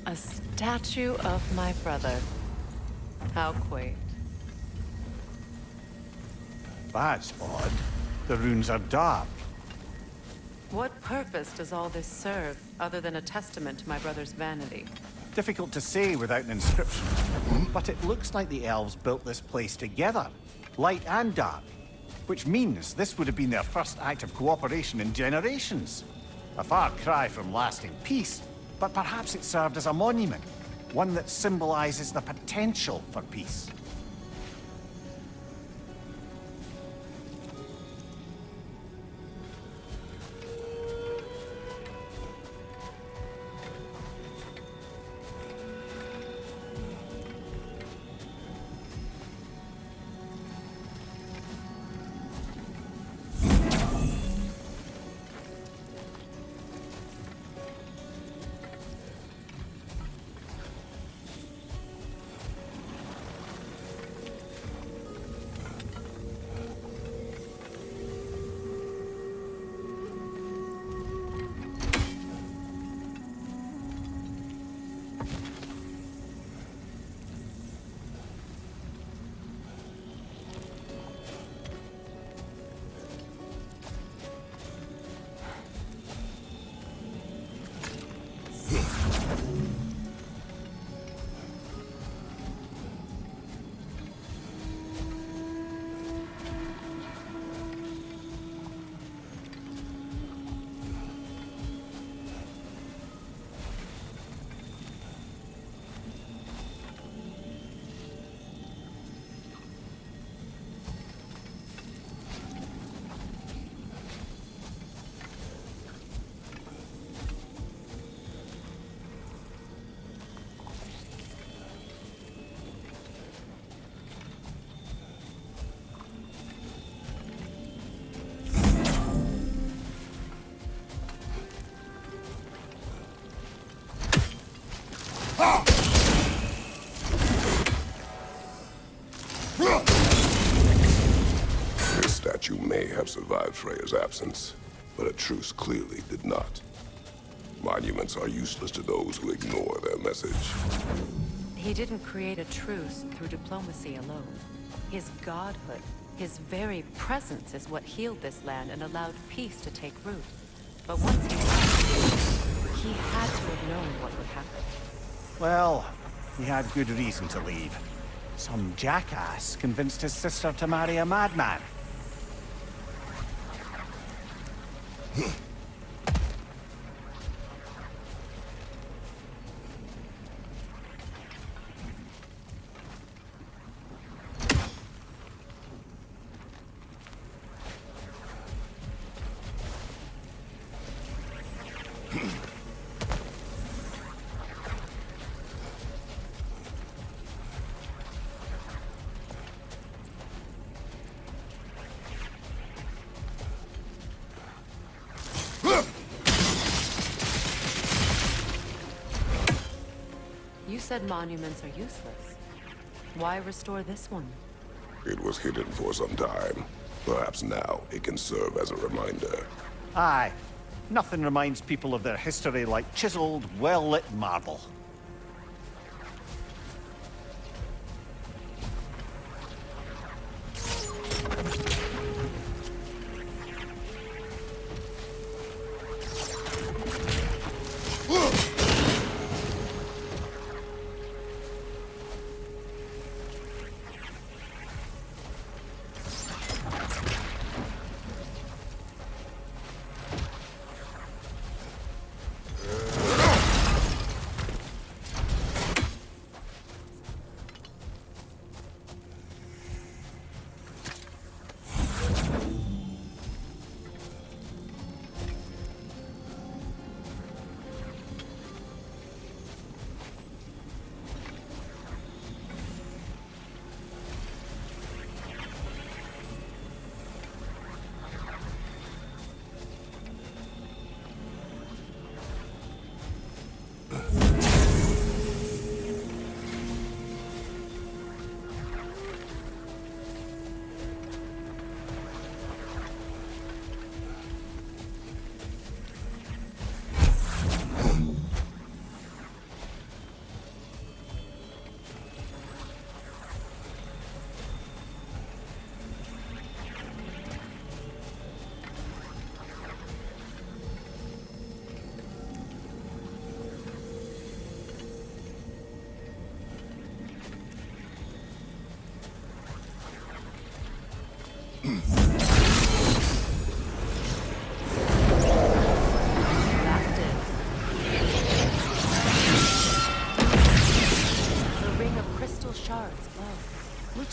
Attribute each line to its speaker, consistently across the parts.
Speaker 1: A statue of my brother. How quaint.
Speaker 2: That's odd. The runes are dark.
Speaker 1: What purpose does all this serve, other than a testament to my brother's vanity?
Speaker 2: Difficult to say without an inscription. But it looks like the elves built this place together, light and dark. Which means this would have been their first act of cooperation in generations. A far cry from lasting peace, but perhaps it served as a monument, one that symbolizes the potential for peace.
Speaker 3: This statue may have survived Freyr's absence, but a truce clearly did not. Monuments are useless to those who ignore their message.
Speaker 1: He didn't create a truce through diplomacy alone. His godhood, his very presence is what healed this land and allowed peace to take root. But once he had to have known what would happen.
Speaker 2: Well, he had good reason to leave. Some jackass convinced his sister to marry a madman.
Speaker 1: You said monuments are useless. Why restore this one?
Speaker 3: It was hidden for some time. Perhaps now it can serve as a reminder.
Speaker 2: Aye. Nothing reminds people of their history like chiseled, well-lit marble.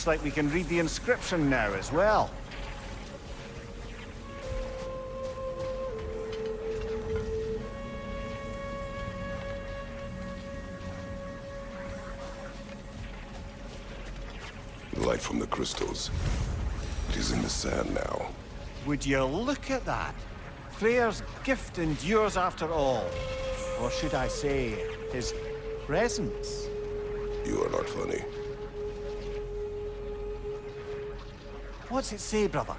Speaker 2: Looks like we can read the inscription now as well.
Speaker 3: Light from the crystals. It is in the sand now.
Speaker 2: Would you look at that? Freyr's gift endures after all. Or should I say, his presence?
Speaker 3: You are not funny.
Speaker 2: What's it say, brother?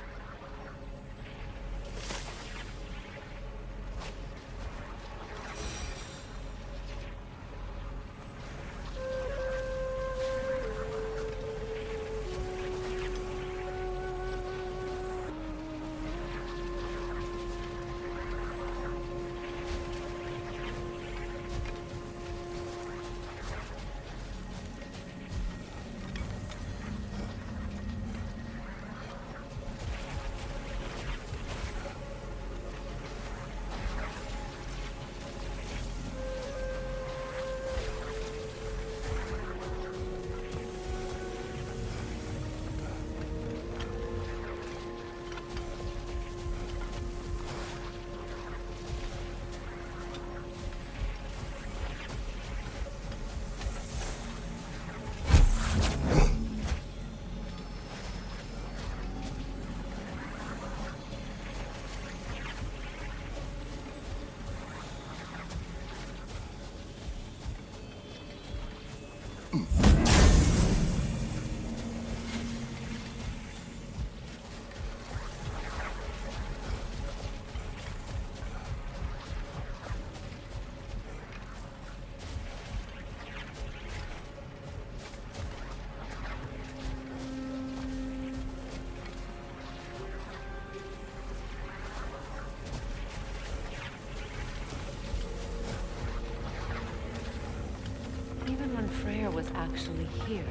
Speaker 1: Even when Freyr was actually here,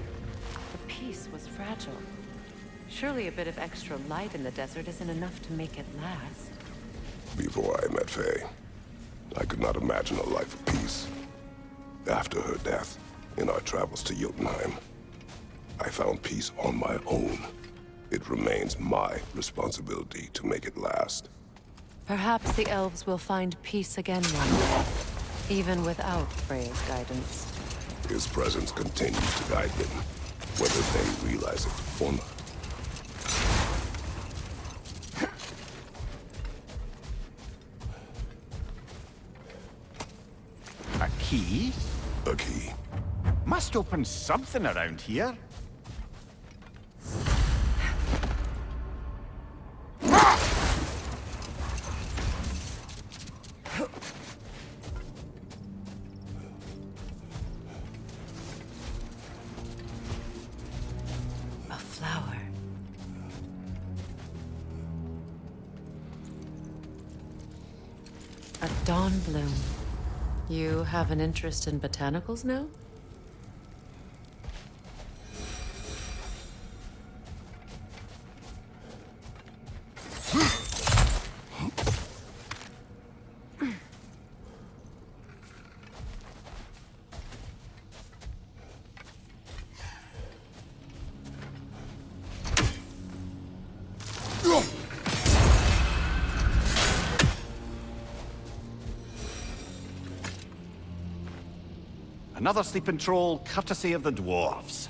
Speaker 1: the peace was fragile. Surely a bit of extra light in the desert isn't enough to make it last.
Speaker 3: Before I met Faye, I could not imagine a life of peace. After her death, in our travels to Jotunheim, I found peace on my own. It remains my responsibility to make it last.
Speaker 1: Perhaps the elves will find peace again one day, even without Freyr's guidance.
Speaker 3: His presence continues to guide them, whether they realize it or not.
Speaker 2: A key?
Speaker 3: A key.
Speaker 2: Must open something around here.
Speaker 1: A flower. A dawn bloom. You have an interest in botanicals now?
Speaker 2: Another sleeping troll, courtesy of the dwarves.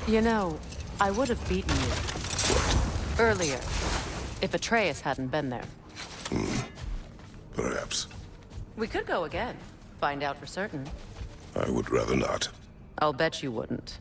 Speaker 1: You know, I would have beaten you. Earlier, if Atreus hadn't been there.
Speaker 3: Perhaps.
Speaker 1: We could go again. Find out for certain.
Speaker 3: I would rather not.
Speaker 1: I'll bet you wouldn't.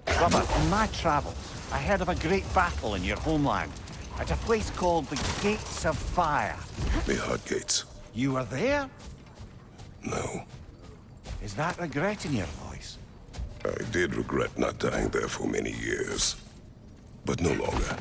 Speaker 2: Brother, in my travels, I heard of a great battle in your homeland, at a place called the Gates of Fire.
Speaker 3: The Hut Gates.
Speaker 2: You were there?
Speaker 3: No.
Speaker 2: Is that regret in your voice?
Speaker 3: I did regret not dying there for many years. But no longer.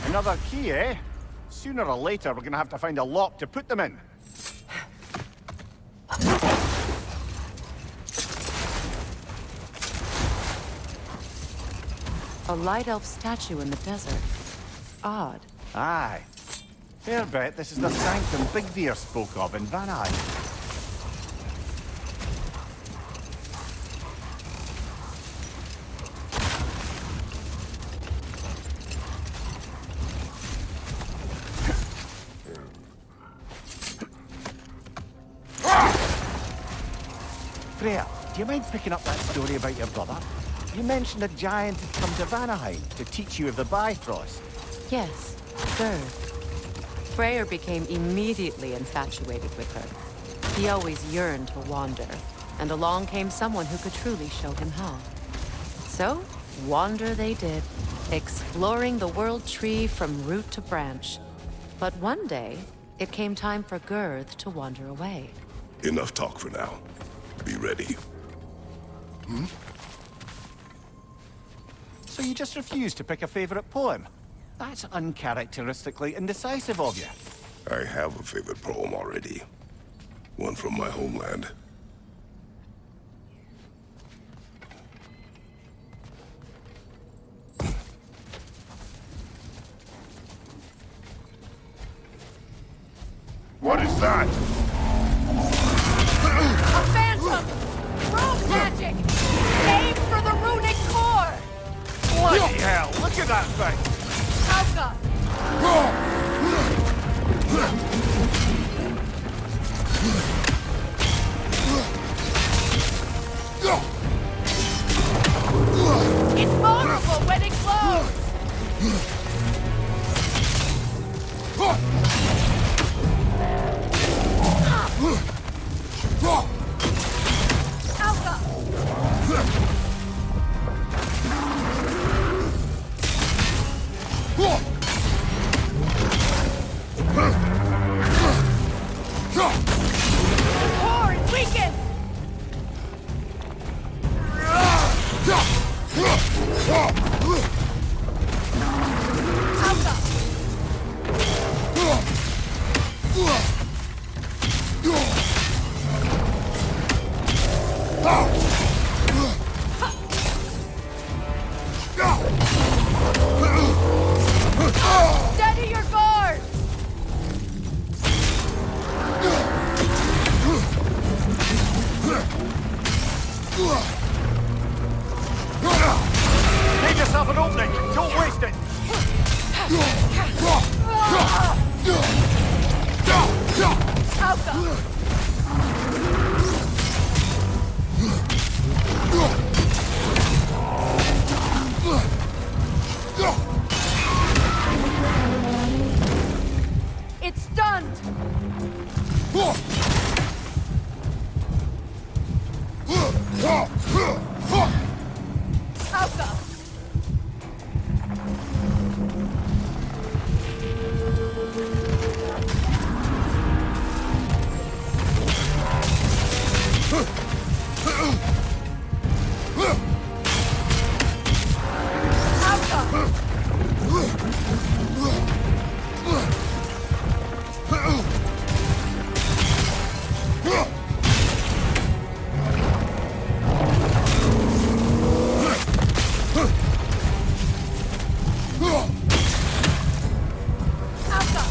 Speaker 2: Another key, eh? Sooner or later, we're gonna have to find a lock to put them in.
Speaker 1: A light elf statue in the desert. Odd.
Speaker 2: Aye. Fair bet this is the Sanctum Vigor spoke of in Vanheim. Freyr, do you mind picking up that story about your brother? You mentioned a giant had come to Vanheim to teach you of the Bifrost.
Speaker 1: Yes, Gerd. Freyr became immediately infatuated with her. He always yearned to wander, and along came someone who could truly show him how. So, wander they did, exploring the world tree from root to branch. But one day, it came time for Gerd to wander away.
Speaker 3: Enough talk for now. Be ready.
Speaker 2: So you just refuse to pick a favorite poem? That's uncharacteristically indecisive of you.
Speaker 3: I have a favorite poem already. One from my homeland. What is that?
Speaker 4: A phantom! Rogue magic! Aim for the Runic core!
Speaker 2: Bloody hell, look at that thing!
Speaker 4: Alka! Invulnerable when it glows! Alka! Steady your guard!
Speaker 2: Make yourself an opening! Don't waste it!
Speaker 4: Alpha! It's stunned! Alpha!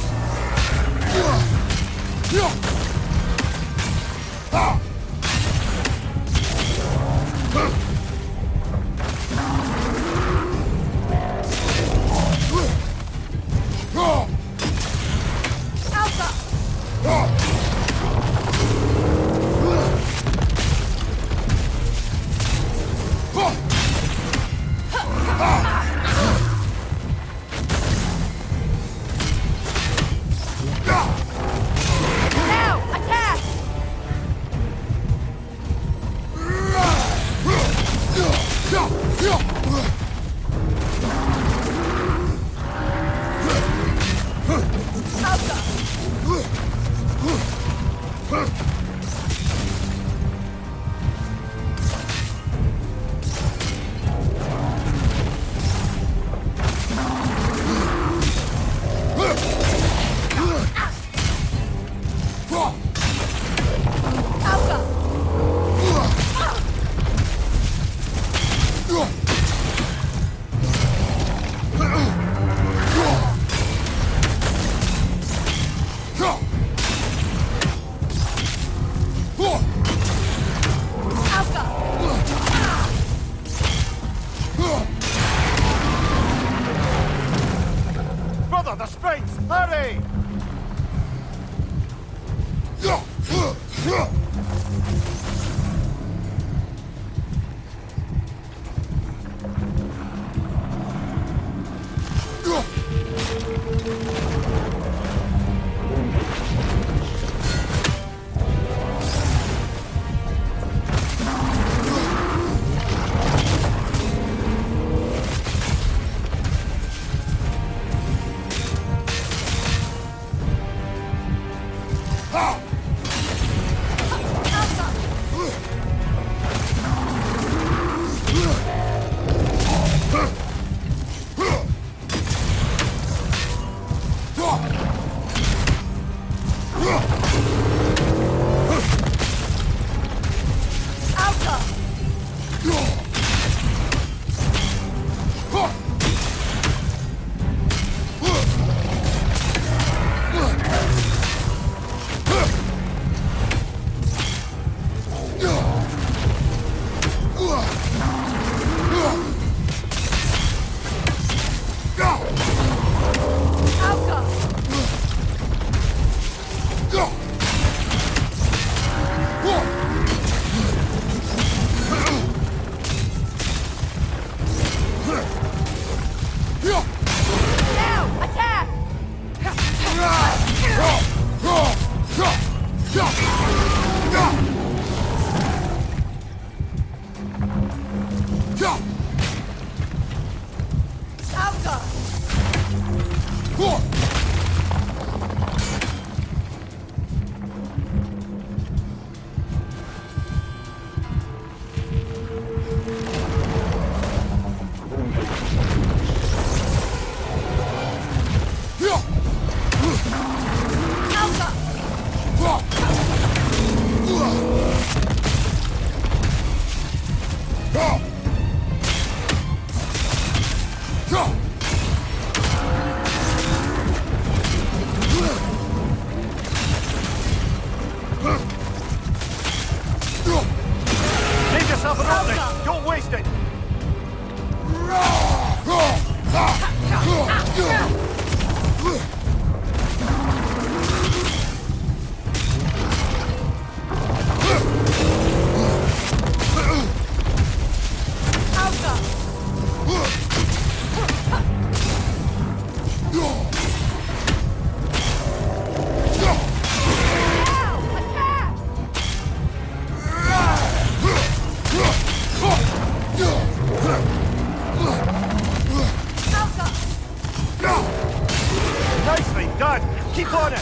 Speaker 2: Nicely done! Keep on it!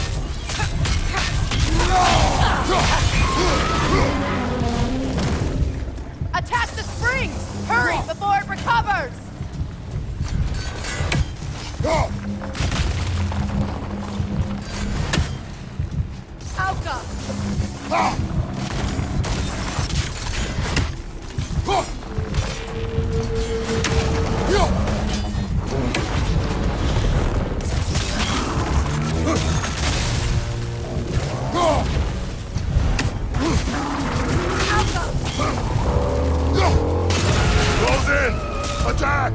Speaker 4: Attack the springs! Hurry before it recovers! Alka!
Speaker 3: Close in! Attack!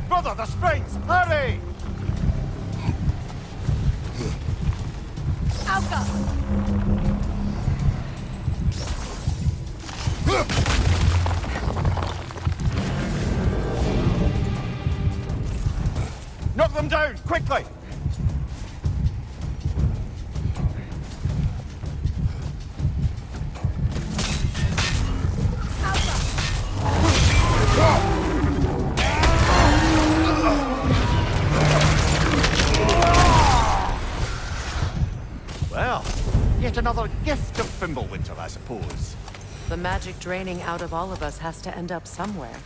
Speaker 2: Brother, the springs! Hurry!
Speaker 4: Alka!
Speaker 2: Knock them down, quickly! Well, yet another gift of Fimbulwinter, I suppose.
Speaker 1: The magic draining out of all of us has to end up somewhere.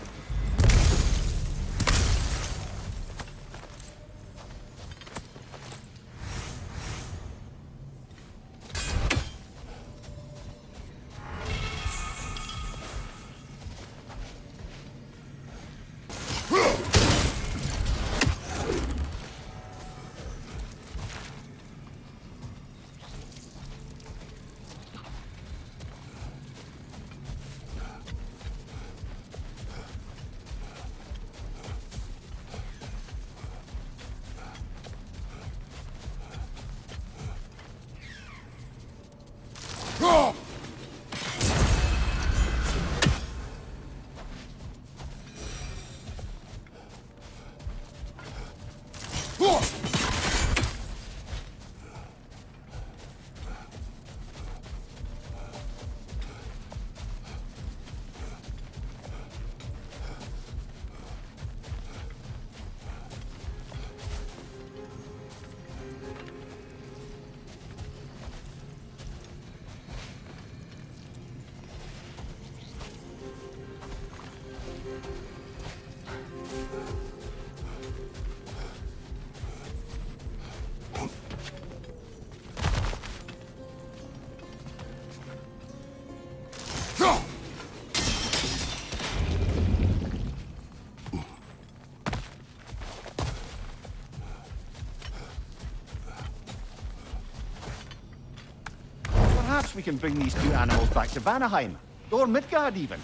Speaker 2: Perhaps we can bring these two animals back to Vanaheim, or Midgard even.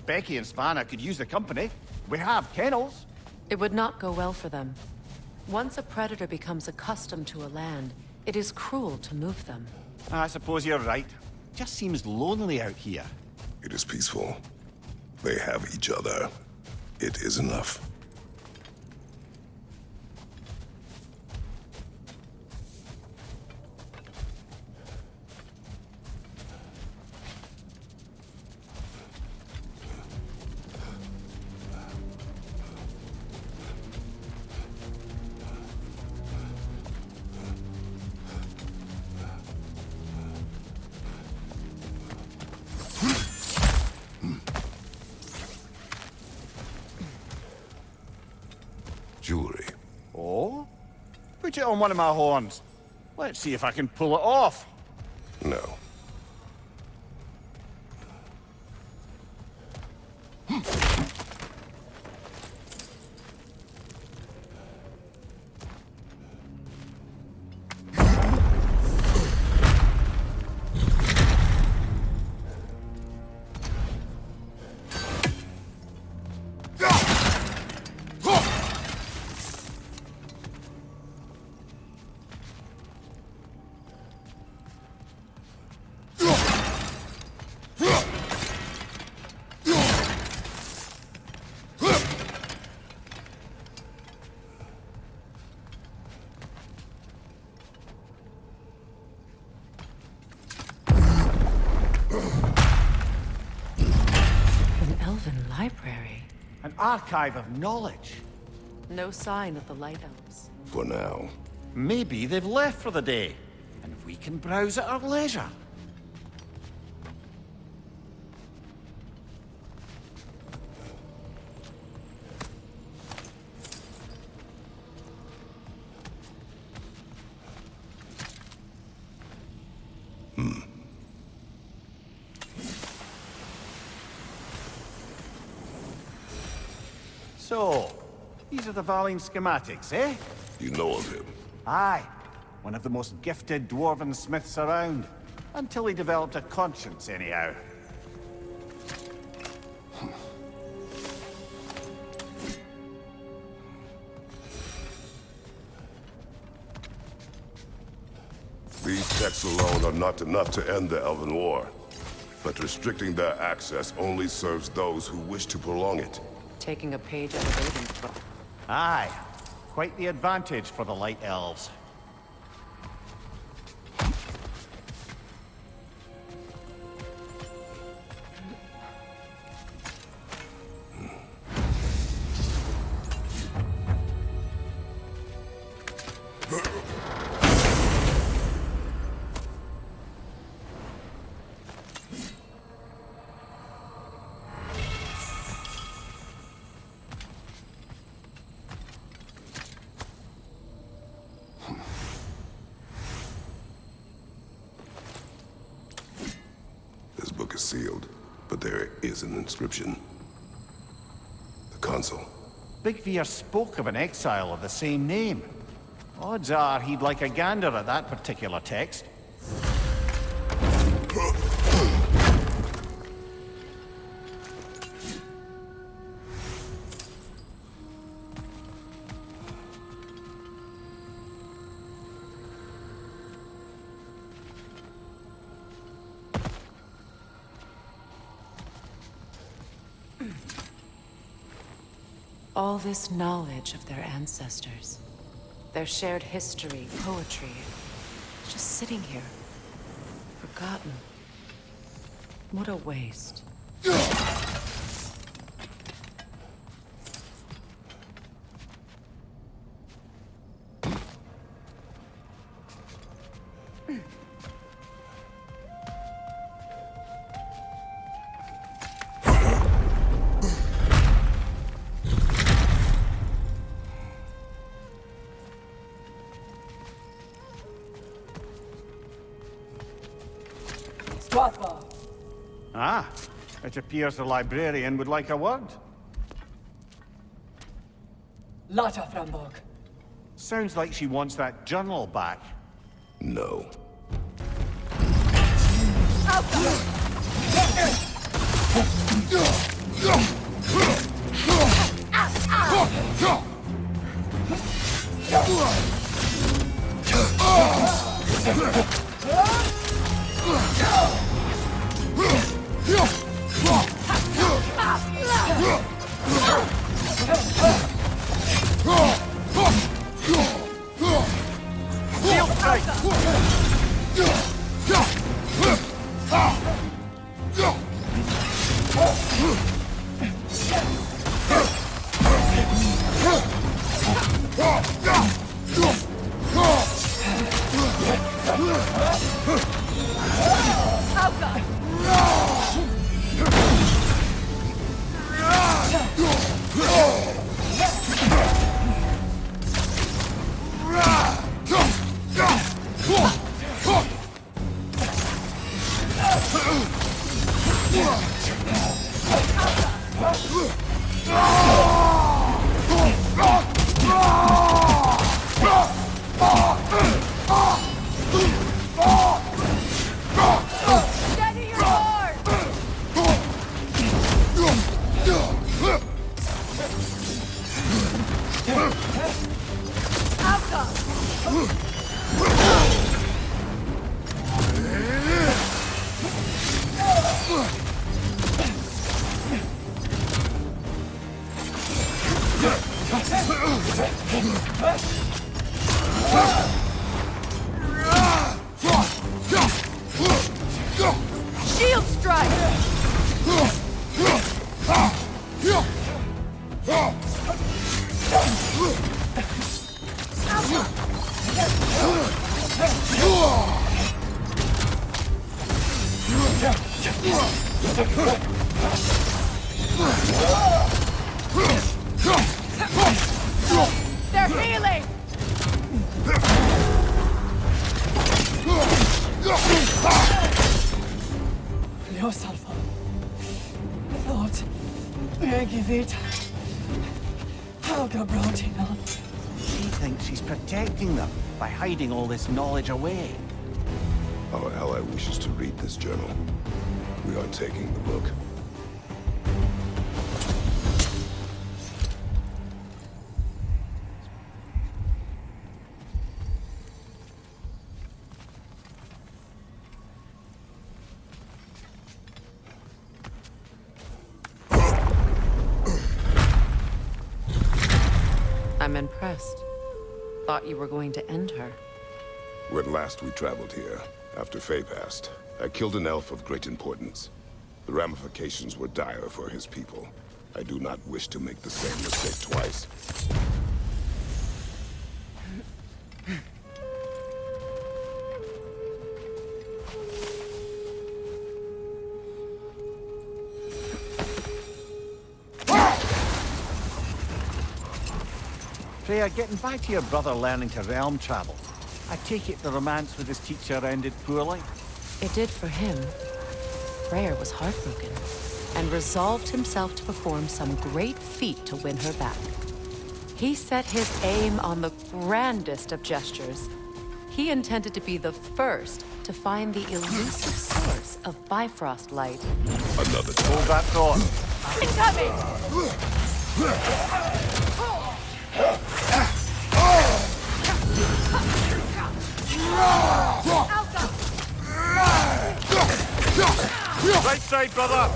Speaker 2: Specky and Svanna could use the company. We have kennels.
Speaker 1: It would not go well for them. Once a predator becomes accustomed to a land, it is cruel to move them.
Speaker 2: I suppose you're right. Just seems lonely out here.
Speaker 3: It is peaceful. They have each other. It is enough. Jewelry.
Speaker 2: Oh? Put it on one of my horns. Let's see if I can pull it off.
Speaker 3: No.
Speaker 1: Library.
Speaker 2: An archive of knowledge.
Speaker 1: No sign of the Light Elves.
Speaker 3: For now.
Speaker 2: Maybe they've left for the day, and we can browse at our leisure. So, these are the Valine schematics, eh?
Speaker 3: You know of him.
Speaker 2: Aye. One of the most gifted dwarven smiths around. Until he developed a conscience, anyhow.
Speaker 3: These texts alone are not enough to end the Elven War. But restricting their access only serves those who wish to prolong it.
Speaker 1: Taking a page out of Odin's book.
Speaker 2: Aye. Quite the advantage for the Light Elves.
Speaker 3: Sealed, but there is an inscription. The console.
Speaker 2: Vigor spoke of an exile of the same name. Odds are he'd like a gander at that particular text.
Speaker 1: All this knowledge of their ancestors, their shared history, poetry, just sitting here, forgotten. What a waste.
Speaker 2: Ah, it appears the librarian would like a word.
Speaker 5: Lata Frambog.
Speaker 2: Sounds like she wants that journal back.
Speaker 3: No.
Speaker 4: Shield strike! They're healing!
Speaker 5: Yourself. Thought. Megivita. Helga brought him on.
Speaker 2: She thinks she's protecting them by hiding all this knowledge away.
Speaker 3: Our ally wishes to read this journal. We are taking the book.
Speaker 1: I'm impressed. Thought you were going to end her.
Speaker 3: When last we traveled here, after Faye passed, I killed an elf of great importance. The ramifications were dire for his people. I do not wish to make the same mistake twice.
Speaker 2: Freyr, getting back to your brother learning to realm travel. I take it the romance with his teacher ended poorly?
Speaker 1: It did for him. Freyr was heartbroken, and resolved himself to perform some great feat to win her back. He set his aim on the grandest of gestures. He intended to be the first to find the elusive source of Bifrost light.
Speaker 3: Another time.
Speaker 2: Hold that thought.
Speaker 4: Incoming!
Speaker 2: Right side, brother!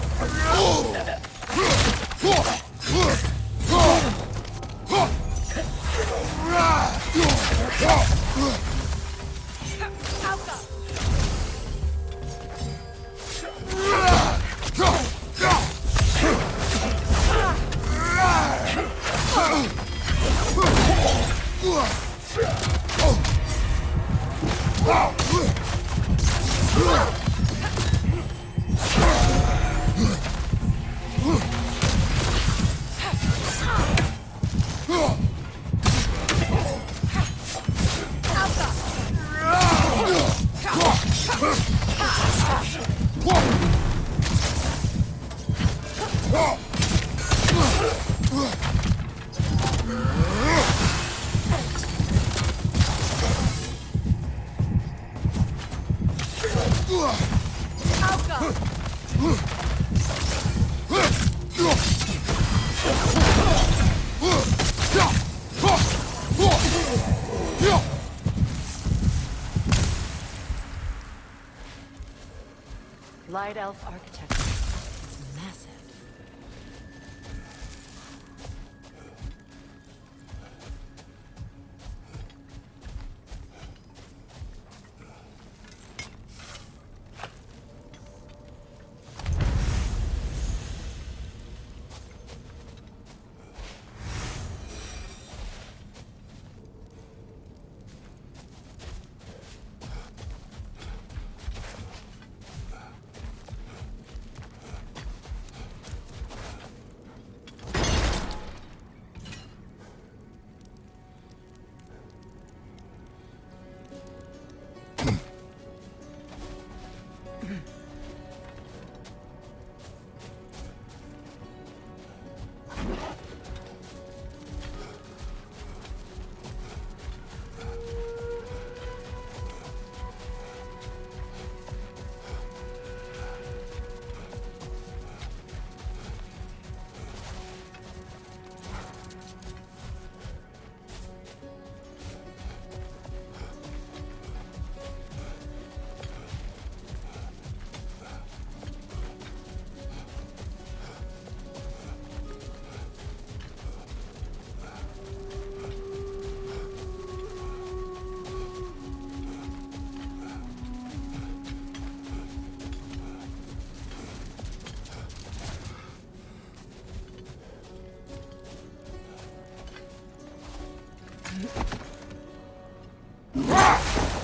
Speaker 1: Light elf architecture. It's massive.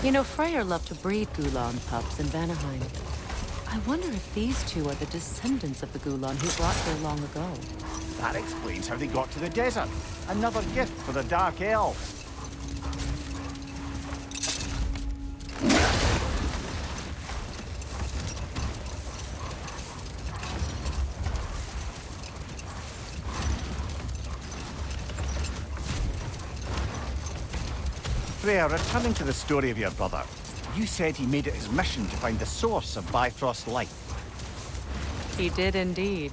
Speaker 1: You know, Freyr loved to breed Gulan pups in Vanaheim. I wonder if these two are the descendants of the Gulan who brought here long ago.
Speaker 2: That explains how they got to the desert. Another gift for the Dark Elves. Freyr, returning to the story of your brother, you said he made it his mission to find the source of Bifrost light.
Speaker 1: He did indeed.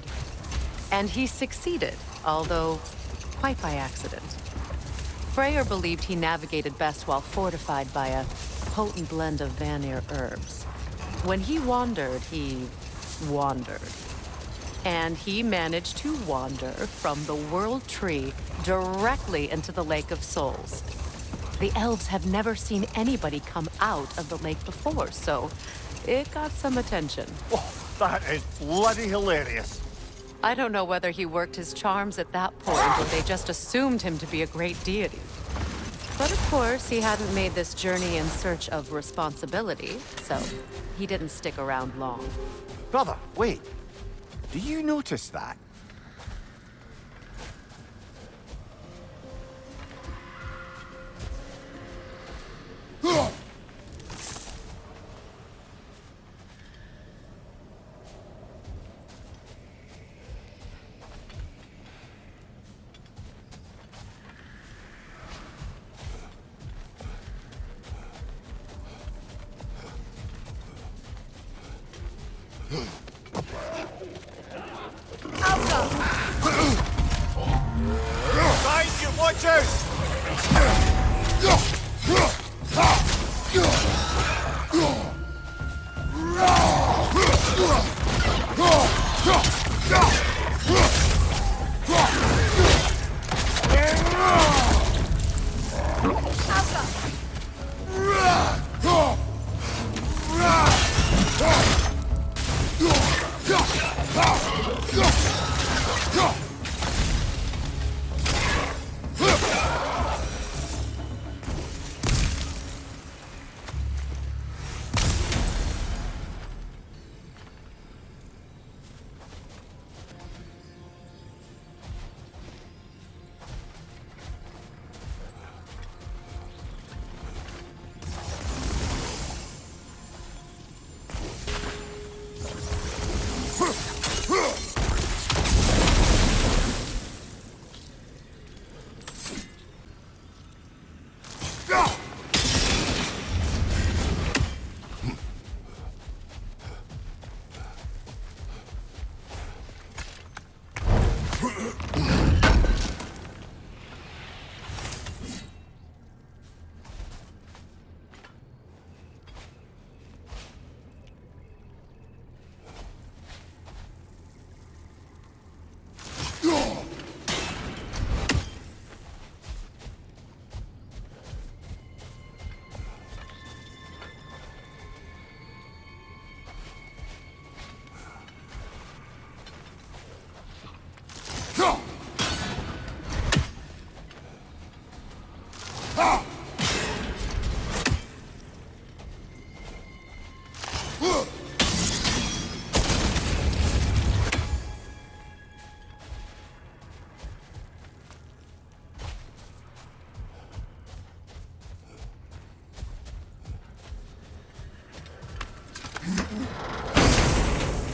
Speaker 1: And he succeeded, although quite by accident. Freyr believed he navigated best while fortified by a potent blend of Vanir herbs. When he wandered, he wandered. And he managed to wander from the World Tree directly into the Lake of Souls. The elves have never seen anybody come out of the lake before, so it got some attention.
Speaker 2: Oh, that is bloody hilarious.
Speaker 1: I don't know whether he worked his charms at that point or they just assumed him to be a great deity. But of course, he hadn't made this journey in search of responsibility, so he didn't stick around long.
Speaker 2: Brother, wait. Do you notice that? Guys, you watch out!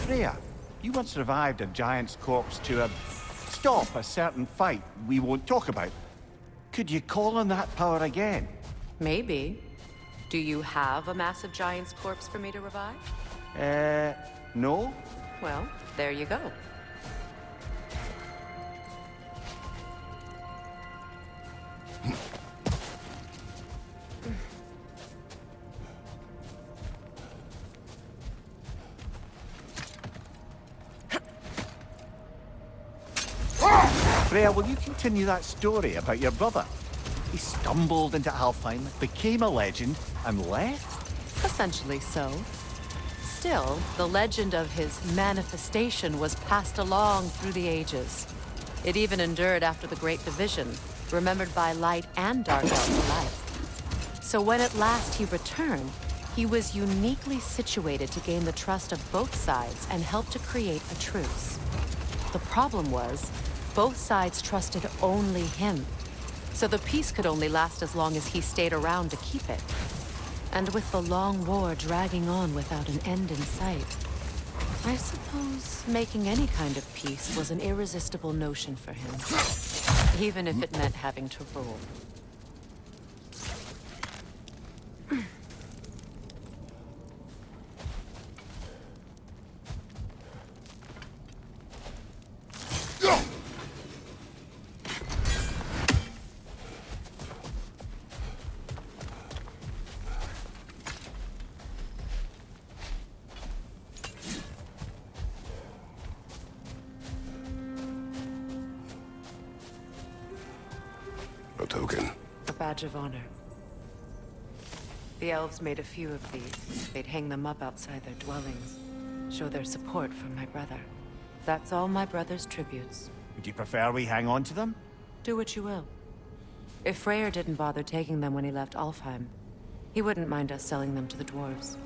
Speaker 2: Freyr, you once revived a giant's corpse to stop a certain fight we won't talk about. Could you call on that power again?
Speaker 1: Maybe. Do you have a massive giant's corpse for me to revive?
Speaker 2: No?
Speaker 1: Well, there you go.
Speaker 2: Freyr, will you continue that story about your brother? He stumbled into Alfheim, became a legend, and left?
Speaker 1: Essentially so. Still, the legend of his manifestation was passed along through the ages. It even endured after the Great Division, remembered by light and dark elves alike. So when at last he returned, he was uniquely situated to gain the trust of both sides and help to create a truce. The problem was, both sides trusted only him. So the peace could only last as long as he stayed around to keep it. And with the long war dragging on without an end in sight, I suppose making any kind of peace was an irresistible notion for him. Even if it meant having to rule.
Speaker 3: A token.
Speaker 1: A badge of honor. The elves made a few of these. They'd hang them up outside their dwellings. Show their support for my brother. That's all my brother's tributes.
Speaker 2: Would you prefer we hang on to them?
Speaker 1: Do what you will. If Freyr didn't bother taking them when he left Alfheim, he wouldn't mind us selling them to the dwarves.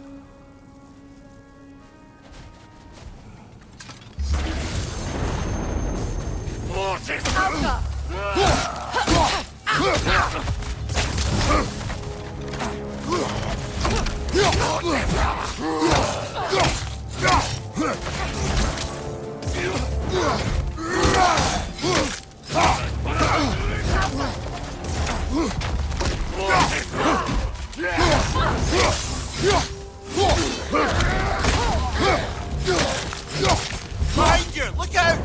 Speaker 2: Behind you! Look out!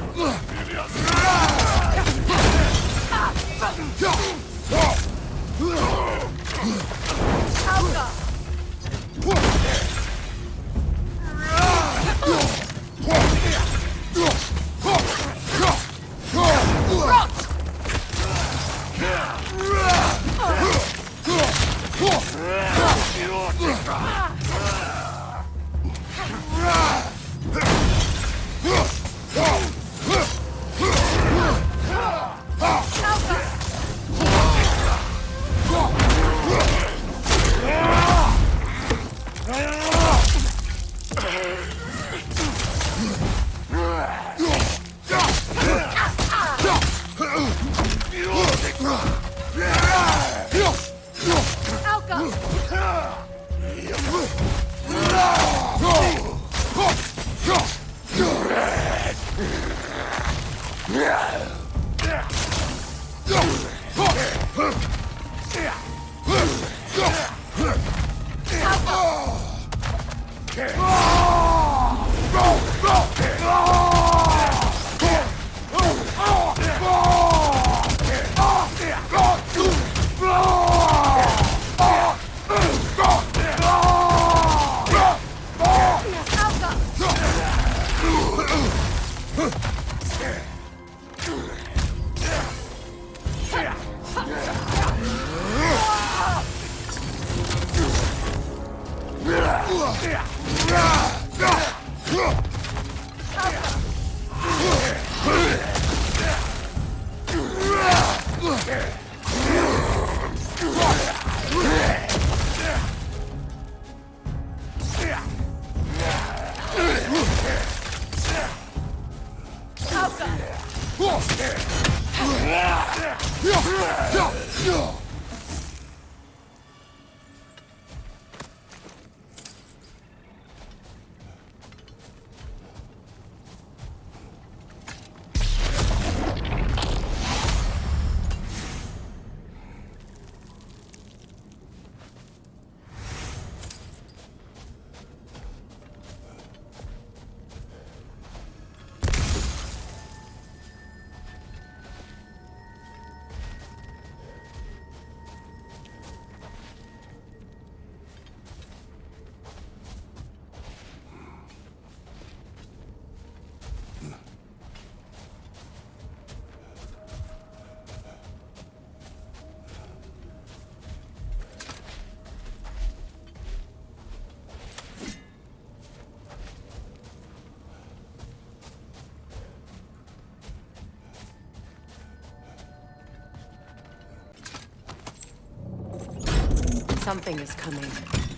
Speaker 1: Something is coming,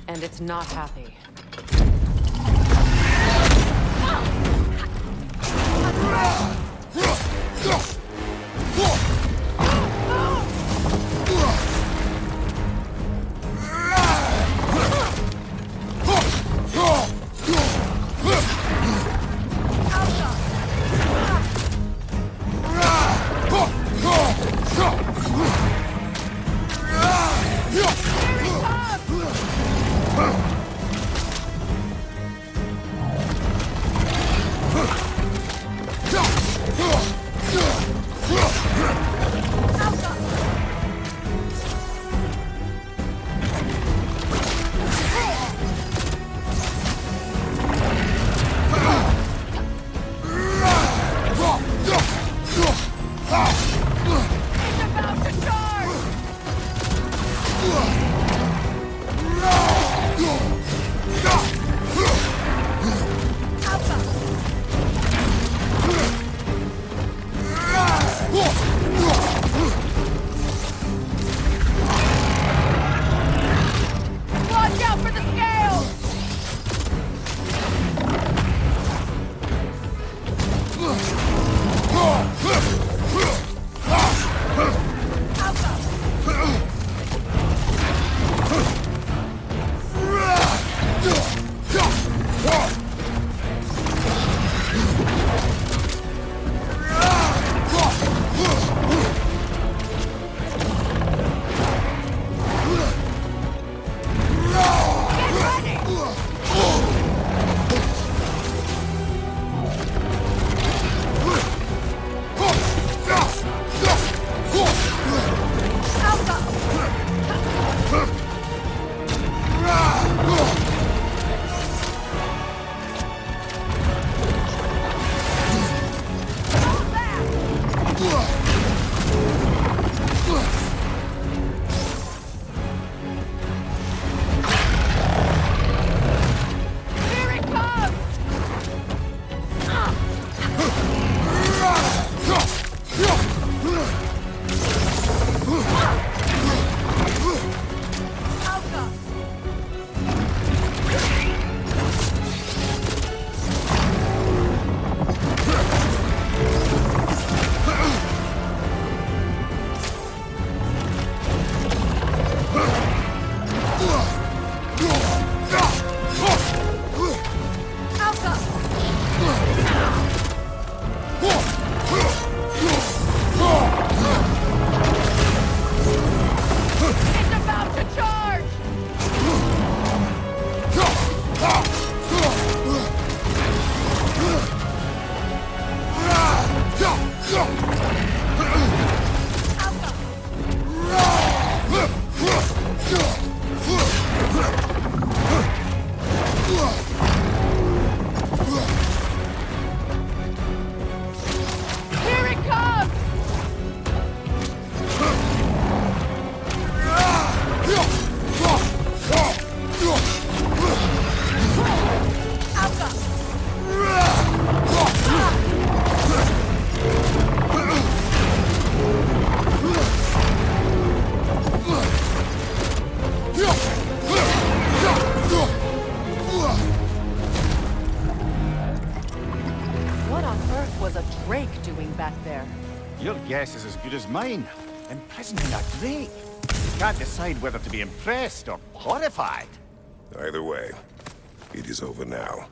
Speaker 1: and it's not happy.
Speaker 2: Your guess is as good as mine. Imprisoning a drake. Can't decide whether to be impressed or horrified.
Speaker 3: Either way, it is over now.